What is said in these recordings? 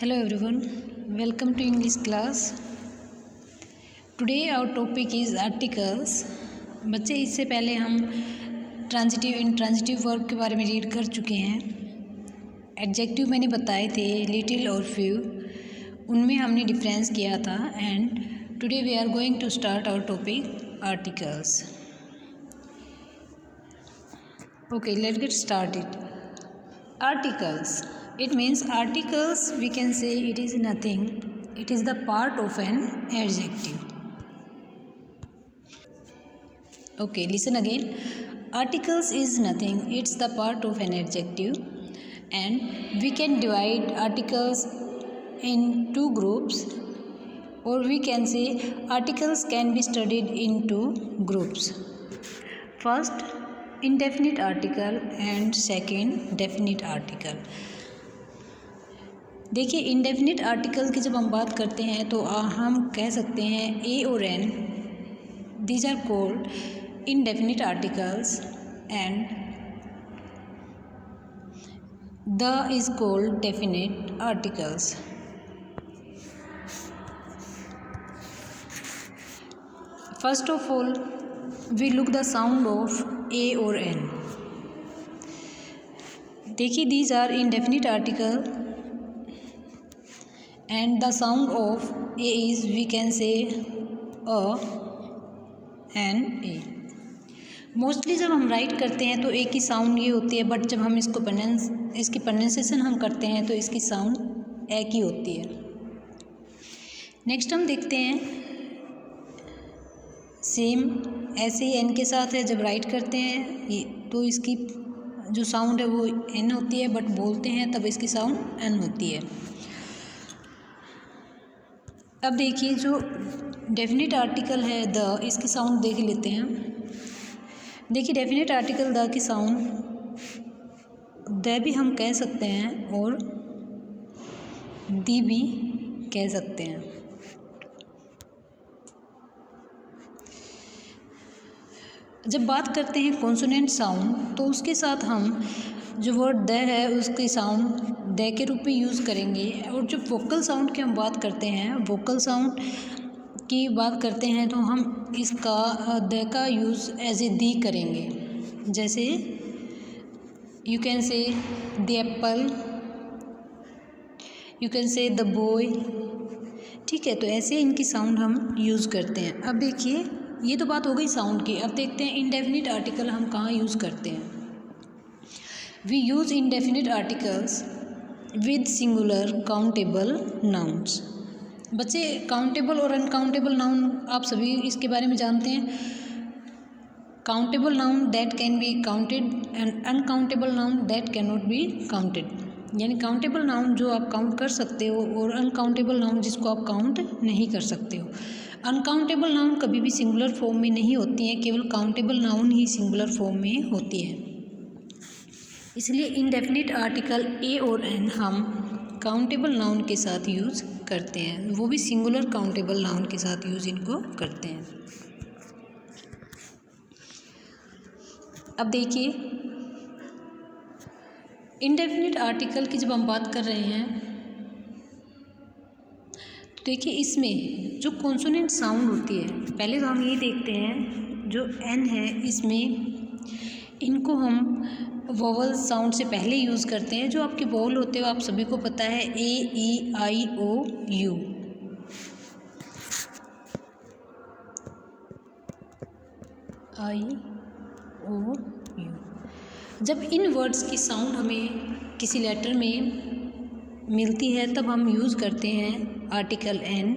Hello everyone, welcome to English class. Today our topic is articles. बच्चे इससे पहले हम ट्रांजिटिव इंट्रांजिटिव वर्ब के बारे में रीड कर चुके हैं. एडजेक्टिव मैंने बताए थे लिटिल और फ्यू, उनमें हमने डिफरेंस किया था. And today we are going to start our topic articles. Okay, let's get started. Articles. It means articles, we can say it is nothing. It is the part of an adjective. Okay, listen again. Articles is nothing. It's the part of an adjective. And we can divide articles in two groups, or we can say articles can be studied in two groups. First, indefinite article and second definite article. देखिए, indefinite article की जब हम बात करते हैं तो हम कह सकते हैं ए और an, these are called indefinite articles and the is called definite articles. First of all we look the sound of a और एन. देखिए, these are indefinite article and the sound of a is, we can say, a and a. Mostly जब हम right करते हैं तो ए की sound ये होती है, बट जब हम इसकी प्रोनाउंसिएशन हम करते हैं तो इसकी साउंड ए की होती है. नेक्स्ट हम देखते हैं सेम ऐसे ही एन के साथ है. जब राइट करते हैं तो इसकी जो साउंड है वो एन होती है, बट बोलते हैं तब इसकी साउंड एन होती है. अब देखिए, जो डेफिनेट आर्टिकल है द, इसकी साउंड देख लेते हैं. देखिए, definite article the key sound the भी हम कह सकते हैं और दी भी कह सकते हैं. जब बात करते हैं कॉन्सोनेंट साउंड तो उसके साथ हम जो वर्ड द है उसकी साउंड द के रूप में यूज़ करेंगे. और जो वोकल साउंड की हम बात करते हैं, वोकल साउंड की बात करते हैं तो हम इसका द का यूज़ एज ए दी करेंगे. जैसे you can say the Apple, you can say the boy. ठीक है, तो ऐसे इनकी साउंड हम यूज़ करते हैं. अब देखिए, ये तो बात हो गई साउंड की. अब देखते हैं इनडेफिनिट आर्टिकल हम कहाँ यूज़ करते हैं. We use indefinite articles with singular countable nouns. बच्चे, काउंटेबल और अनकाउंटेबल नाउन आप सभी इसके बारे में जानते हैं. Countable noun that can be counted and uncountable noun that can not be counted. यानी काउंटेबल नाउन जो आप काउंट कर सकते हो और अनकाउंटेबल नाउन जिसको आप काउंट नहीं कर सकते हो. अनकाउंटेबल नाउन कभी भी सिंगुलर फॉर्म में नहीं होती हैं, केवल काउंटेबल नाउन ही सिंगुलर फॉर्म में होती है. इसलिए इनडेफिनिट आर्टिकल ए और एन हम काउंटेबल नाउन के साथ यूज़ करते हैं, वो भी सिंगुलर काउंटेबल नाउन के साथ यूज़ इनको करते हैं. अब देखिए, इनडेफिनिट आर्टिकल की जब हम बात कर रहे हैं तो देखिए, इसमें जो कॉन्सोनेंट साउंड होती है, पहले तो हम ये देखते हैं जो एन है इसमें इनको हम वोवल साउंड से पहले यूज़ करते हैं. जो आपके वोवल होते हैं आप सभी को पता है, ए ई आई ओ यू. I O you. जब इन वर्ड्स की साउंड हमें किसी लेटर में मिलती है तब हम यूज़ करते हैं आर्टिकल एन.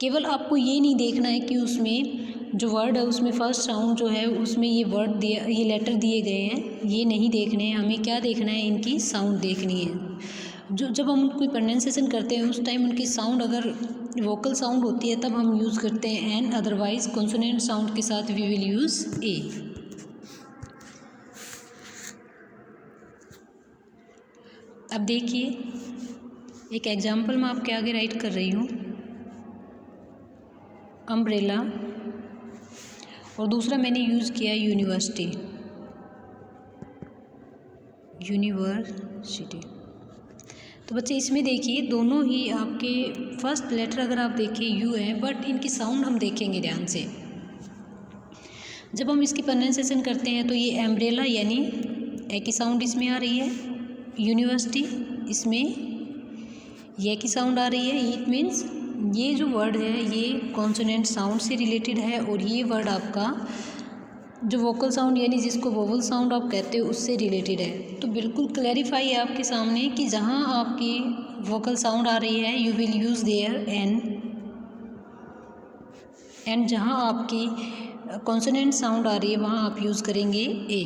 केवल आपको ये नहीं देखना है कि उसमें जो वर्ड है उसमें फर्स्ट साउंड जो है उसमें ये वर्ड दिया, ये लेटर दिए गए हैं, ये नहीं देखने हैं. हमें क्या देखना है, इनकी साउंड देखनी है. जो जब हम उनकी प्रोनाउंसिएशन करते हैं उस टाइम उनकी साउंड अगर वोकल साउंड होती है तब हम यूज़ करते हैं एन, अदरवाइज कॉन्सोनेंट साउंड के साथ वी विल यूज़ ए. अब देखिए, एक एग्जाम्पल मैं आपके आगे राइट कर रही हूँ, अम्ब्रेला, और दूसरा मैंने यूज़ किया यूनिवर्सिटी. यूनिवर्सिटी तो बच्चे इसमें देखिए दोनों ही आपके फर्स्ट लेटर अगर आप देखिए यू है, बट इनकी साउंड हम देखेंगे ध्यान से। जब हम इसकी प्रोनाउंसिएशन करते हैं तो ये एम्ब्रेला यानी ए की साउंड इसमें आ रही है, यूनिवर्सिटी इसमें ये की साउंड आ रही है। इट मीन्स ये जो वर्ड है ये कॉन्सोनेंट साउंड से रिलेटेड है, और ये वर्ड आपका जो वोकल साउंड यानी जिसको वोवल साउंड आप कहते हो उससे रिलेटेड है। तो बिल्कुल क्लैरिफाई है आपके सामने कि जहाँ आपकी वोकल साउंड आ रही है you will use their and जहाँ आपकी कॉन्सोनेंट साउंड आ रही है वहाँ आप यूज़ करेंगे ए।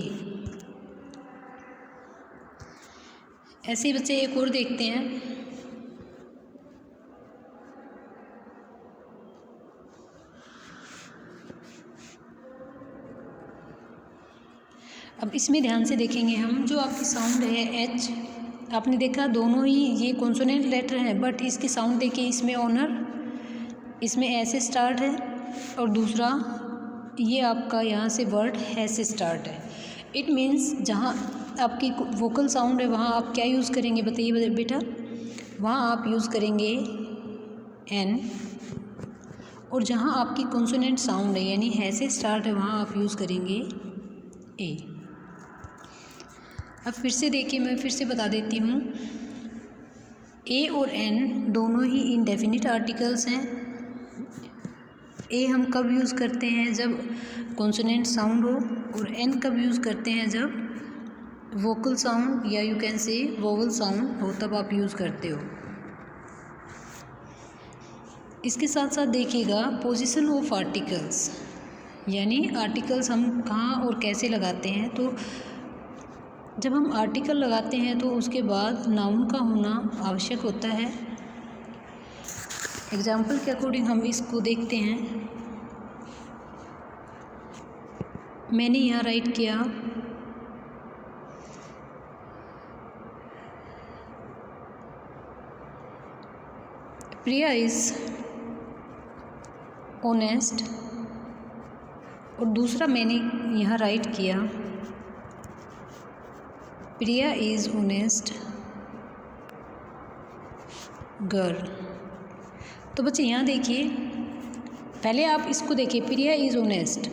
ऐसे बच्चे एक और देखते हैं। अब इसमें ध्यान से देखेंगे हम, जो आपकी साउंड है एच, आपने देखा दोनों ही ये कॉन्सोनेंट लेटर हैं, बट इसकी साउंड देखिए, इसमें ऑनर इसमें ऐसे स्टार्ट है और दूसरा ये आपका यहाँ से वर्ड है से स्टार्ट है। इट मीन्स जहाँ आपकी वोकल साउंड है वहाँ आप क्या यूज़ करेंगे बताइए बेटा, वहाँ आप यूज़ करेंगे एन, और जहाँ आपकी कॉन्सोनेंट साउंड है यानी है से स्टार्ट है वहाँ आप यूज़ करेंगे ए। अब फिर से देखिए, मैं फिर से बता देती हूँ, ए और एन दोनों ही इनडेफिनिट आर्टिकल्स हैं। ए हम कब यूज़ करते हैं, जब कॉन्सोनेंट साउंड हो, और एन कब यूज़ करते हैं, जब वोकल साउंड या यू कैन से वोवल साउंड हो, तब आप यूज़ करते हो। इसके साथ साथ देखिएगा पोजीशन ऑफ आर्टिकल्स, यानी आर्टिकल्स हम कहाँ और कैसे लगाते हैं। तो जब हम आर्टिकल लगाते हैं तो उसके बाद नाउन का होना आवश्यक होता है। एग्जाम्पल के अकॉर्डिंग हम इसको देखते हैं। मैंने यहाँ राइट किया प्रिया इज़ ऑनेस्ट, और दूसरा मैंने यहाँ राइट किया प्रिया इज़ ऑनेस्ट गर्ल। तो बच्चे यहाँ देखिए, पहले आप इसको देखिए, प्रिया इज़ ऑनेस्ट,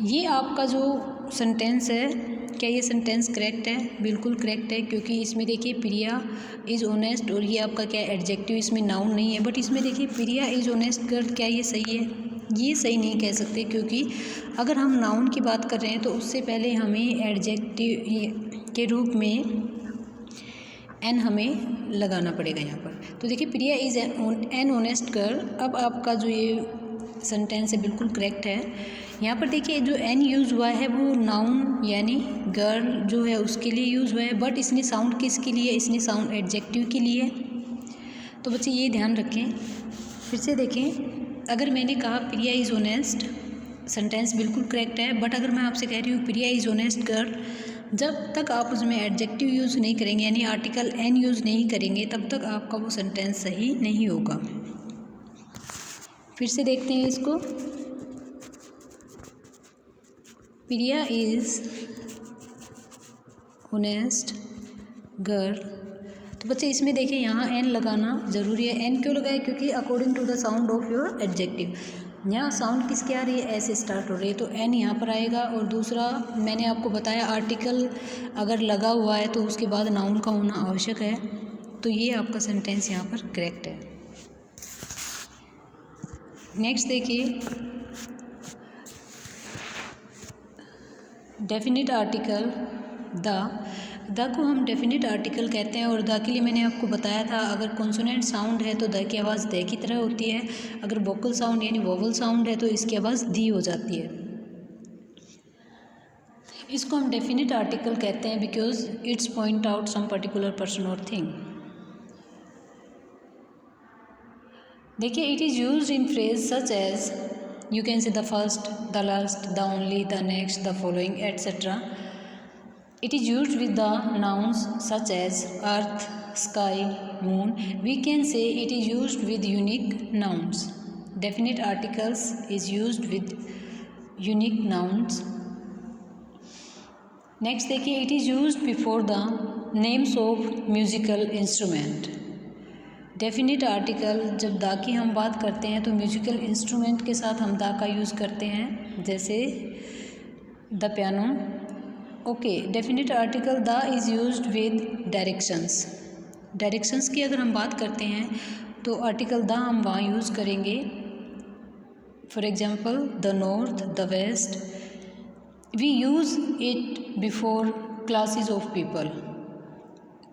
ये आपका जो सेंटेंस है, क्या ये सेंटेंस करेक्ट है? बिल्कुल करेक्ट है, क्योंकि इसमें देखिए प्रिया इज़ ऑनेस्ट, और ये आपका क्या एडजेक्टिव, इसमें नाउन नहीं है। बट इसमें देखिए प्रिया इज़ ऑनेस्ट गर्ल, क्या ये सही है? ये सही नहीं कह सकते, क्योंकि अगर हम नाउन की बात कर रहे हैं तो उससे पहले हमें एडजेक्टिव के रूप में एन हमें लगाना पड़ेगा यहाँ पर। तो देखिए प्रिया इज़ एन ऑनेस्ट गर्ल, अब आपका जो ये सेंटेंस है बिल्कुल करेक्ट है। यहाँ पर देखिए जो एन यूज़ हुआ है वो नाउन यानी गर्ल जो है उसके लिए यूज़ हुआ है, बट इसने साउंड किसके लिए, इसने साउंड एडजेक्टिव के लिए। तो बच्चे ये ध्यान रखें। फिर से देखें, अगर मैंने कहा प्रिया इज़ ऑनेस्ट, सेंटेंस बिल्कुल करेक्ट है, बट अगर मैं आपसे कह रही हूँ प्रिया इज़ ऑनेस्ट गर्ल, जब तक आप उसमें एडजेक्टिव यूज़ नहीं करेंगे यानी आर्टिकल एन यूज़ नहीं करेंगे, तब तक आपका वो सेंटेंस सही नहीं होगा। फिर से देखते हैं इसको, प्रिया इज़ ऑनेस्ट गर्ल। तो बच्चे इसमें देखिए यहाँ एन लगाना ज़रूरी है। एन क्यों लगाए? क्योंकि according to the sound of your adjective, यहाँ साउंड किसकी आ रही है, ऐसे स्टार्ट हो रही है, तो एन यहाँ पर आएगा। और दूसरा मैंने आपको बताया आर्टिकल अगर लगा हुआ है तो उसके बाद नाउन का होना आवश्यक है। तो ये आपका सेंटेंस यहाँ पर करेक्ट है। नेक्स्ट देखिए, डेफिनिट आर्टिकल द को हम डेफिनिट आर्टिकल कहते हैं, और द के लिए मैंने आपको बताया था अगर कॉन्सोनेंट साउंड है तो द की आवाज़ द की तरह होती है, अगर वोकल साउंड यानी वोवल साउंड है तो इसकी आवाज़ दी हो जाती है। इसको हम डेफिनिट आर्टिकल कहते हैं because its point out some particular person और थिंग। देखिए, it is used in phrase such as you can say the first, the last, the only, the next, the following etcetera. It is used with the nouns such as earth, sky, moon. We can say it is used with unique nouns. Definite articles is used with unique nouns. Next देखिए, it is used before the names of musical instrument. Definite article जब दा की हम बात करते हैं तो musical instrument के साथ हम दा का यूज़ करते हैं, जैसे the piano. Okay, definite article the is used with directions. Directions की अगर हम बात करते हैं तो आर्टिकल द हम वहाँ यूज़ करेंगे। For example the north, the west. We use it before classes of people.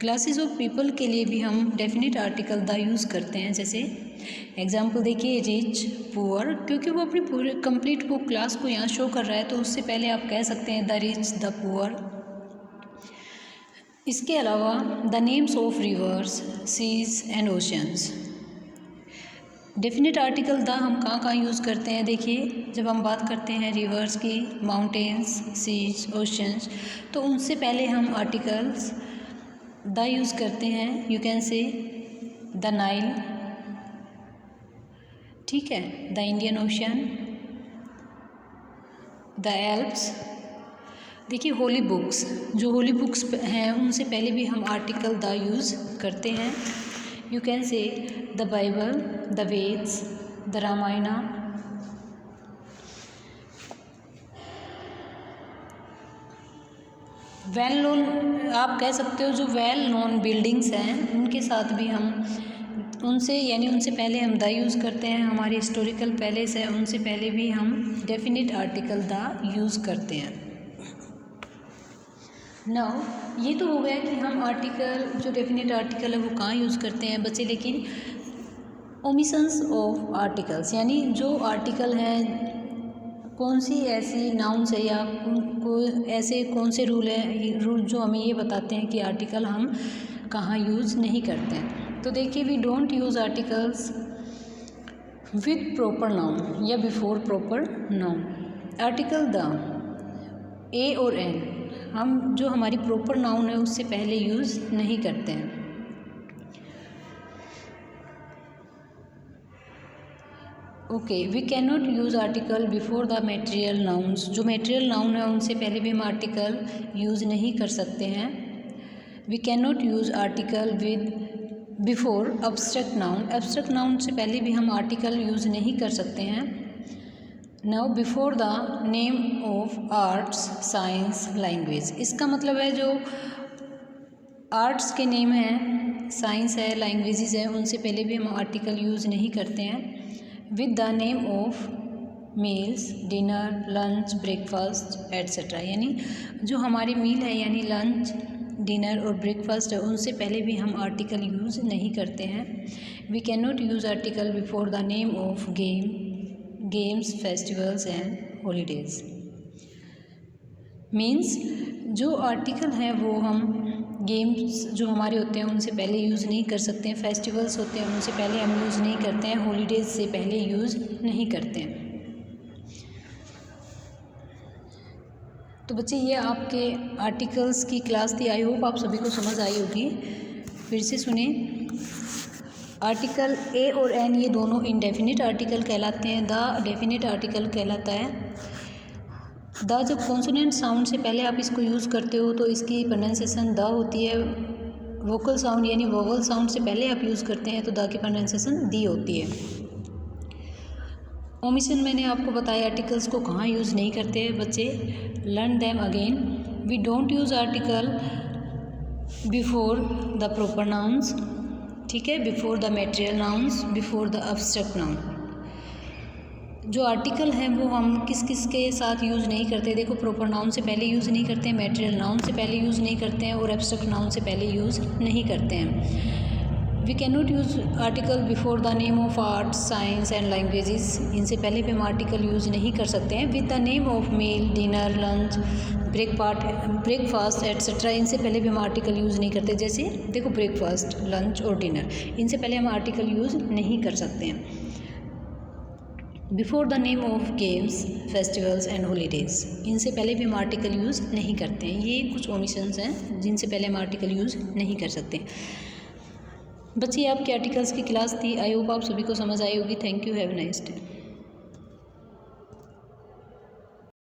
Classes of people के लिए भी हम डेफिनिट आर्टिकल द यूज़ करते हैं। जैसे एग्जाम्पल देखिए, रिच, पुअर, क्योंकि वो अपनी पूरे कंप्लीट वो क्लास को यहाँ शो कर रहा है तो उससे पहले आप कह सकते हैं द रिच, द पुअर। इसके अलावा the names of rivers, seas and oceans. Definite article the हम कहाँ यूज़ करते हैं? देखिए, जब हम बात करते हैं रिवर्स की, माउंटेन्स, सीज, ओशंस, तो उनसे पहले हम आर्टिकल्स द यूज़ करते हैं। You can say the Nile, ठीक है, the Indian ocean, the Alps. देखिए, होली बुक्स, जो होली बुक्स हैं उनसे पहले भी हम आर्टिकल द यूज़ करते हैं। You can say the Bible, the Vedas, the Ramayana. Well known, आप कह सकते हो जो वेल नोन बिल्डिंग्स हैं उनके साथ भी हम उनसे पहले हम द यूज़ करते हैं। हमारे हिस्टोरिकल पैलेस है उनसे पहले भी हम डेफिनिट आर्टिकल द यूज़ करते हैं। नाउ ये तो हो गया कि हम आर्टिकल, जो डेफिनिट आर्टिकल है वो कहाँ यूज़ करते हैं बच्चे। लेकिन ओमिशंस ऑफ आर्टिकल्स, यानी जो आर्टिकल हैं, कौन सी ऐसी नाउन्स है या ऐसे कौन से रूल जो हमें ये बताते हैं कि आर्टिकल हम कहाँ यूज़ नहीं करते हैं। तो देखिए, we don't use articles with proper noun या before proper noun. Article the, a और एन, हम जो हमारी प्रॉपर नाउन है उससे पहले यूज़ नहीं करते हैं। Okay, we can not use article before the material nouns. जो मटेरियल नाउन है उनसे पहले भी हम आर्टिकल यूज़ नहीं कर सकते हैं। We can not use article with before abstract noun. Abstract noun से पहले भी हम आर्टिकल यूज़ नहीं कर सकते हैं। Now before the name of arts, science, language. इसका मतलब है जो आर्ट्स के नेम हैं, साइंस है, लैंग्वेजेस है, उनसे पहले भी हम आर्टिकल यूज़ नहीं करते हैं। With the name of meals, dinner, lunch, breakfast etcetera, यानी जो हमारी मील है यानी लंच, डिनर और ब्रेकफास्ट है उनसे पहले भी हम आर्टिकल यूज़ नहीं करते हैं। We can not use article before the name of games, festivals and holidays. Means जो आर्टिकल हैं वो हम गेम्स जो हमारे होते हैं उनसे पहले यूज़ नहीं कर सकते हैं, फेस्टिवल्स होते हैं उनसे पहले हम यूज़ नहीं करते हैं, हॉलीडेज से पहले यूज़ नहीं करते हैं। तो बच्चे, ये आपके आर्टिकल्स की क्लास थी। आई होप आप सभी को समझ आई होगी। फिर से सुने, आर्टिकल ए और एन ये दोनों इनडेफिनिट आर्टिकल कहलाते हैं। द डेफिनिट आर्टिकल कहलाता है। द जब कॉन्सोनेंट साउंड से पहले आप इसको यूज़ करते हो तो इसकी प्रोनाउंसिएशन द होती है। वोकल साउंड यानी वोवल साउंड से पहले आप यूज़ करते हैं तो द की प्रोनाउंसिएशन दी होती है। ओमिशन मैंने आपको बताया आर्टिकल्स को कहाँ यूज़ नहीं करते बच्चे। Learn them again. We don't use article before the proper nouns, ठीक है, before the material nouns, before the abstract noun. जो आर्टिकल हैं वो हम किस किस के साथ यूज़ नहीं करते। देखो, प्रॉपर नाउन से पहले यूज़ नहीं करते हैं, मटेरियल नाउन से पहले यूज़ नहीं करते हैं और एब्स्ट्रैक्ट नाउन से पहले यूज़ नहीं करते हैं। We can not use article before the name of arts, science and languages. इनसे पहले भी हम आर्टिकल यूज़ नहीं कर सकते हैं। With the name of meal, dinner, lunch, breakfast etcetera, इनसे पहले भी हम आर्टिकल यूज़ नहीं करते। जैसे देखो, ब्रेकफास्ट, लंच और डिनर, इनसे पहले हम आर्टिकल यूज़ नहीं कर सकते हैं। Before the name of games, festivals and holidays, इनसे पहले भी हम आर्टिकल यूज़ नहीं करते हैं। ये कुछ ओमिशंस हैं जिनसे पहले हम आर्टिकल यूज़ नहीं कर सकते। बच्चे, आपके आर्टिकल्स की क्लास थी। आई होप आप सभी को समझ आई होगी। Thank you, have a nice day.